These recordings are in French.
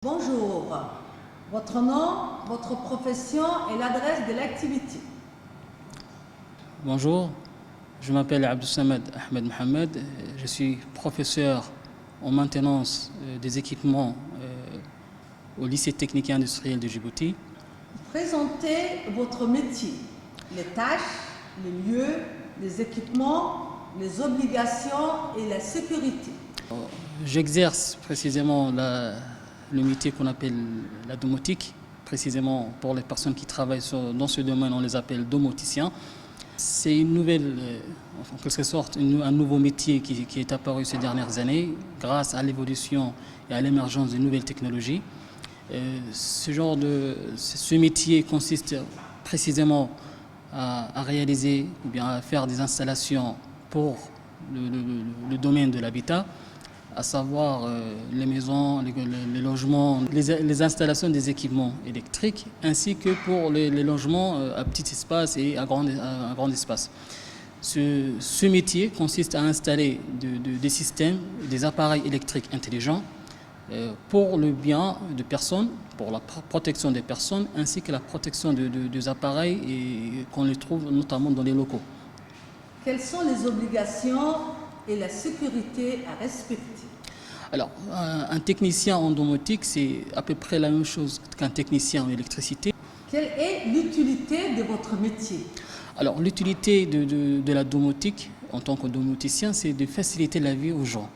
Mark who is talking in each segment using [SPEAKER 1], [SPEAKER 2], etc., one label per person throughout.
[SPEAKER 1] Bonjour, votre nom, votre profession et l'adresse de l'activité.
[SPEAKER 2] Bonjour, je m'appelle Abdussamad Ahmed Mohamed, je suis professeur en maintenance des équipements au lycée technique et industriel de Djibouti.
[SPEAKER 1] Présentez votre métier, les tâches, les lieux, les équipements, les obligations et la sécurité.
[SPEAKER 2] J'exerce précisément le métier qu'on appelle la domotique. Précisément pour les personnes qui travaillent dans ce domaine, on les appelle domoticiens. C'est une nouvelle, en quelque sorte, un nouveau métier qui est apparu ces dernières années grâce à l'évolution et à l'émergence de nouvelles technologies. Ce métier consiste précisément à réaliser ou bien à faire des installations pour le domaine de l'habitat, à savoir les maisons, les logements, les installations des équipements électriques, ainsi que pour les logements à petit espace et à grand espace. Ce métier consiste à installer des systèmes, des appareils électriques intelligents pour le bien de personnes, pour la protection des personnes, ainsi que la protection des appareils qu'on les trouve notamment dans les locaux.
[SPEAKER 1] Quelles sont les obligations et la sécurité à respecter?
[SPEAKER 2] Alors, un technicien en domotique, c'est à peu près la même chose qu'un technicien en électricité.
[SPEAKER 1] Quelle est l'utilité de votre métier?
[SPEAKER 2] Alors, l'utilité de la domotique, en tant que domoticien, c'est de faciliter la vie aux gens.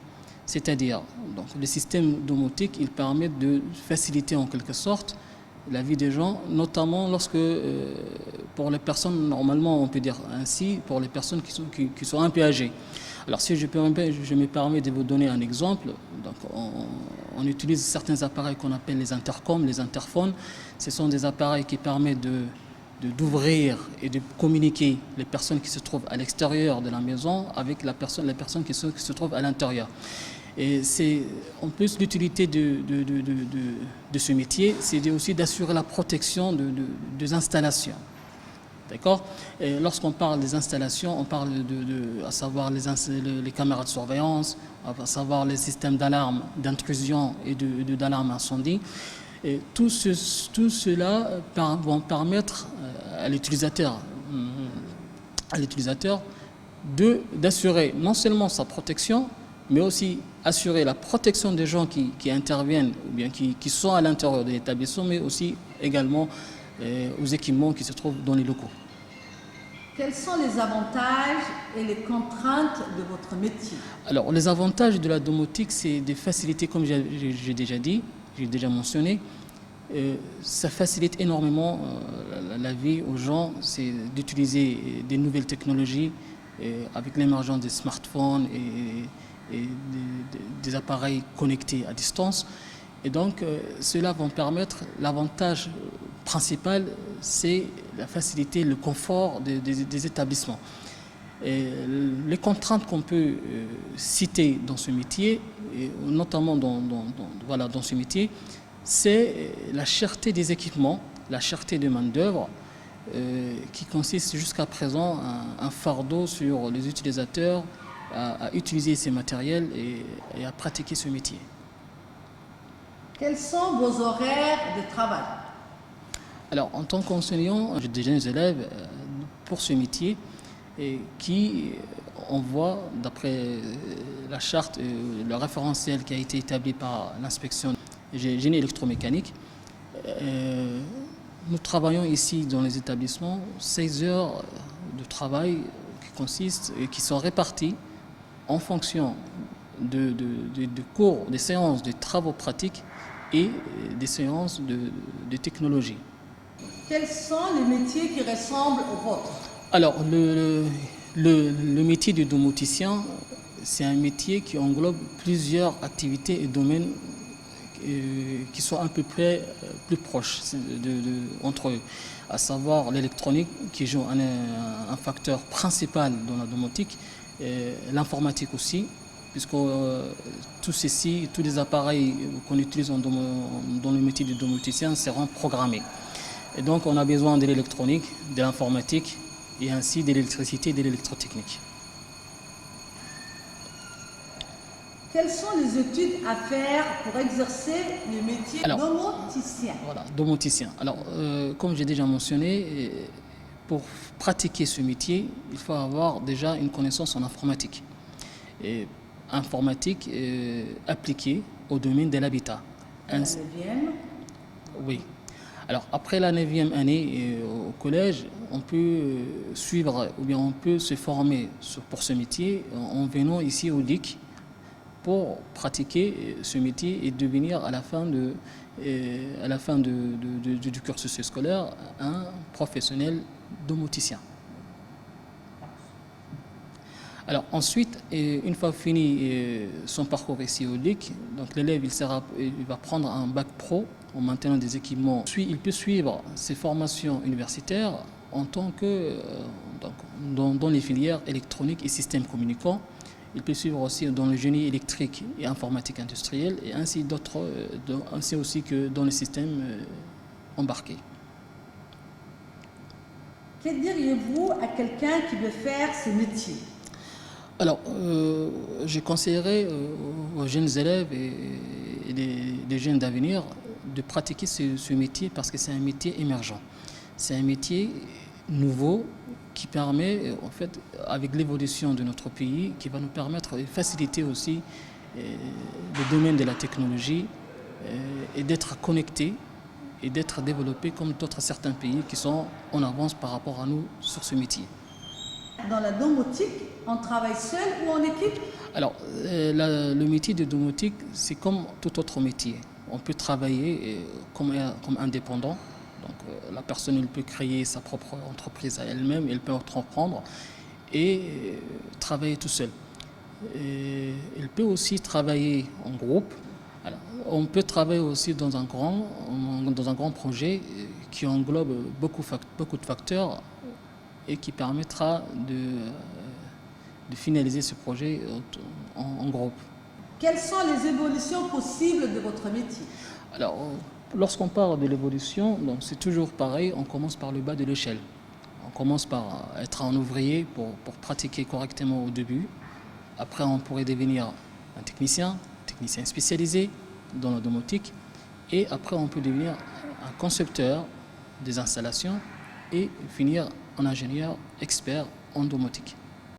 [SPEAKER 2] C'est-à-dire, donc, le système domotique, il permet de faciliter en quelque sorte la vie des gens, notamment lorsque, pour les personnes, normalement, on peut dire ainsi, pour les personnes qui sont un peu âgées. Alors, si je me permets de vous donner un exemple. Donc, on utilise certains appareils qu'on appelle les intercoms, les interphones. Ce sont des appareils qui permettent d'ouvrir et de communiquer les personnes qui se trouvent à l'extérieur de la maison avec les personnes qui se trouvent à l'intérieur. Et c'est en plus l'utilité de ce métier, c'est aussi d'assurer la protection des installations. D'accord? Et lorsqu'on parle des installations, on parle à savoir les caméras de surveillance, à savoir les systèmes d'alarme, d'intrusion et d'alarme incendie. Et tout cela vont permettre à l'utilisateur d'assurer non seulement sa protection, mais aussi assurer la protection des gens qui interviennent ou bien qui sont à l'intérieur de l'établissement, mais aussi également aux équipements qui se trouvent dans les locaux.
[SPEAKER 1] Quels sont les avantages et les contraintes de votre métier?
[SPEAKER 2] Alors, les avantages de la domotique, c'est de faciliter, comme j'ai déjà dit, j'ai déjà mentionné, ça facilite énormément la vie aux gens, c'est d'utiliser des nouvelles technologies avec l'émergence des smartphones et des appareils connectés à distance. Et donc, cela va permettre, l'avantage principal, c'est la facilité, le confort des établissements. Et les contraintes qu'on peut citer dans ce métier, et notamment dans ce métier, c'est la cherté des équipements, la cherté de main-d'œuvre, qui consiste jusqu'à présent un fardeau sur les utilisateurs à utiliser ces matériels et à pratiquer ce métier.
[SPEAKER 1] Quels sont vos horaires de travail?
[SPEAKER 2] Alors, en tant qu'enseignant, j'ai des jeunes élèves pour ce métier et qui, on voit, d'après la charte, le référentiel qui a été établi par l'inspection génie électromécanique, nous travaillons ici dans les établissements 16 heures de travail qui sont réparties en fonction de cours, des séances de travaux pratiques et des séances de technologie.
[SPEAKER 1] Quels sont les métiers qui ressemblent aux vôtres?
[SPEAKER 2] Alors, le métier de domoticien, c'est un métier qui englobe plusieurs activités et domaines qui sont à peu près plus proches entre eux, à savoir l'électronique qui joue un facteur principal dans la domotique, l'informatique aussi, puisque tous les appareils qu'on utilise dans le métier de domoticien seront programmés. Et donc on a besoin de l'électronique, de l'informatique et ainsi de l'électricité et de l'électrotechnique.
[SPEAKER 1] Quelles sont les études à faire pour exercer le métier domoticien?
[SPEAKER 2] Voilà, domoticien. Alors, comme j'ai déjà mentionné, pour pratiquer ce métier, il faut avoir déjà une connaissance en informatique. Et informatique appliquée au domaine de l'habitat.
[SPEAKER 1] La 9e.
[SPEAKER 2] Oui. Alors, après la 9e année au collège, on peut suivre ou bien on peut se former pour ce métier en venant ici au LIC pour pratiquer ce métier et devenir à la fin du cursus scolaire un professionnel domoticien. Alors ensuite, une fois fini son parcours ici au LIC, donc l'élève il va prendre un bac pro en maintenant des équipements. Il peut suivre ses formations universitaires en tant que dans les filières électroniques et systèmes communicants. Il peut suivre aussi dans le génie électrique et informatique industrielle et ainsi aussi que dans les systèmes embarqués.
[SPEAKER 1] Que diriez-vous à quelqu'un qui veut faire ce métier?
[SPEAKER 2] Alors, je conseillerais aux jeunes élèves et les jeunes d'avenir de pratiquer ce métier parce que c'est un métier émergent. C'est un métier nouveau qui permet, en fait, avec l'évolution de notre pays, qui va nous permettre de faciliter aussi le domaine de la technologie et d'être connectés et d'être développés comme certains pays qui sont en avance par rapport à nous sur ce métier.
[SPEAKER 1] Dans la domotique, on travaille seul ou en équipe?
[SPEAKER 2] Alors, le métier de domotique, c'est comme tout autre métier. On peut travailler comme indépendant. Donc, la personne elle peut créer sa propre entreprise à elle-même, elle peut entreprendre et travailler tout seul. Elle peut aussi travailler en groupe. Alors, on peut travailler aussi dans un grand projet qui englobe beaucoup de facteurs et qui permettra de finaliser ce projet en groupe.
[SPEAKER 1] Quelles sont les évolutions possibles de votre métier?
[SPEAKER 2] Alors, lorsqu'on parle de l'évolution, c'est toujours pareil, on commence par le bas de l'échelle. On commence par être un ouvrier pour pratiquer correctement au début. Après, on pourrait devenir un technicien spécialisé dans la domotique. Et après, on peut devenir un concepteur des installations et finir en ingénieur expert en domotique.